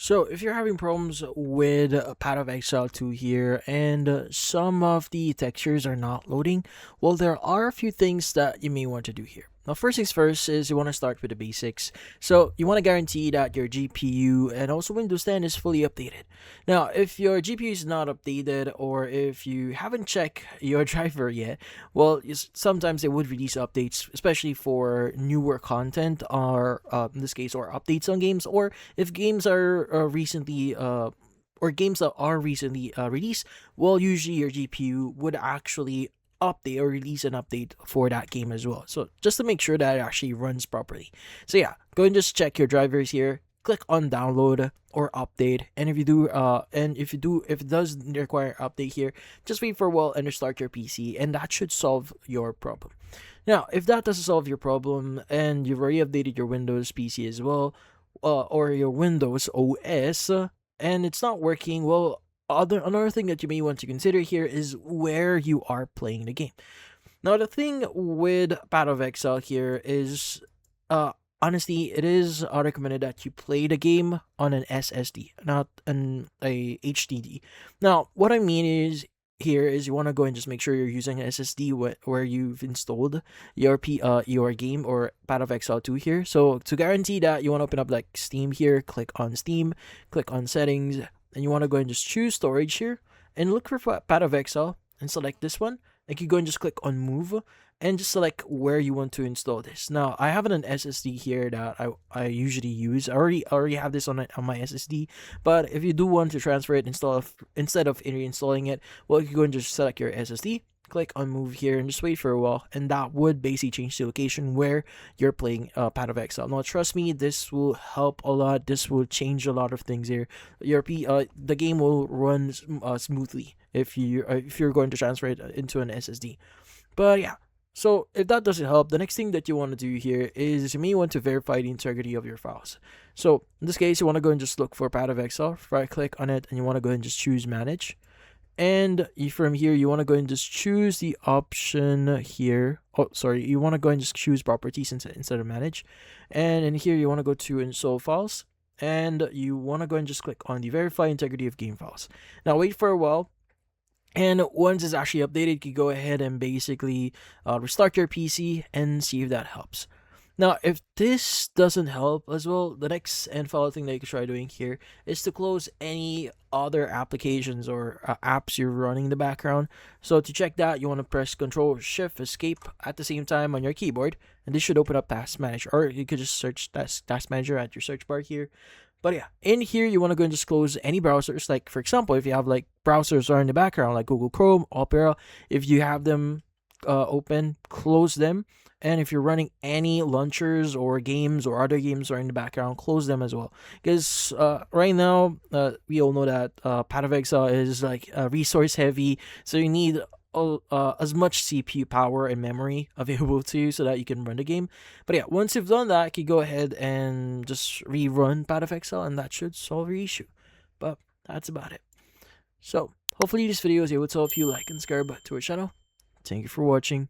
So, if you're having problems with Path of Exile 2 here and some of the textures are not loading, well, there are a few things that you may want to do here. Now, first things first is you want to start with the basics. So, you want to guarantee that your GPU and also Windows 10 is fully updated. Now, if your GPU is not updated or if you haven't checked your driver yet, well, sometimes they would release updates, especially for newer content or in this case, or updates on games, or if games are recently or games that are recently released, well, usually your GPU would actually update or release an update for that game as well. So just to make sure that it actually runs properly. So yeah, go and just check your drivers here. Click on download or update, and if it does require update here, just wait for a while and restart your PC, and that should solve your problem. Now, if that doesn't solve your problem and you've already updated your Windows PC as well, or your Windows OS, and it's not working, well, another thing that you may want to consider here is where you are playing the game. Now, the thing with Path of Exile here is, honestly, it is recommended that you play the game on an SSD, not a HDD. Now, what I mean is, here is you want to go and just make sure you're using an SSD where you've installed your game or Path of Exile 2 here. So to guarantee that, you want to open up like Steam here, click on Steam, click on settings, and you want to go and just choose storage here and look for Path of Exile and select this one. Like, you go and just click on move and just select where you want to install this. Now, I have an SSD here that I usually use. I already have this on my SSD, but if you do want to transfer it instead of reinstalling it, well, you can go and just select your SSD, click on move here, and just wait for a while, and that would basically change the location where you're playing Path of Exile. Now, trust me, this will help a lot. This will change a lot of things here. The game will run smoothly if you're going to transfer it into an SSD. But yeah. So if that doesn't help, the next thing that you want to do here is you may want to verify the integrity of your files. So in this case, you want to go and just look for Path of Exile, right click on it, and you want to go and just choose manage. And from here, you want to go and just choose the option here. Oh, sorry, you want to go and just choose properties instead of manage. And in here, you want to go to install files, and you want to go and just click on the verify integrity of game files. Now wait for a while. And once it's actually updated, you can go ahead and basically restart your PC and see if that helps. Now, if this doesn't help as well, the next and follow thing that you can try doing here is to close any other applications or apps you're running in the background. So to check that, you want to press Control Shift Escape at the same time on your keyboard, and this should open up Task Manager, or you could just search Task Manager at your search bar here. But yeah, in here, you want to go and just close any browsers. Like, for example, if you have like browsers are in the background, like Google Chrome, Opera, if you have them open, close them. And if you're running any launchers or games or other games are in the background, close them as well. Because right now, we all know that Path of Exile is like resource heavy, so you need as much CPU power and memory available to you so that you can run the game. But yeah, once you've done that, you can go ahead and just rerun Path of Exile, and that should solve your issue. But that's about it. So hopefully this video is able to help you. Like and subscribe to our channel. Thank you for watching.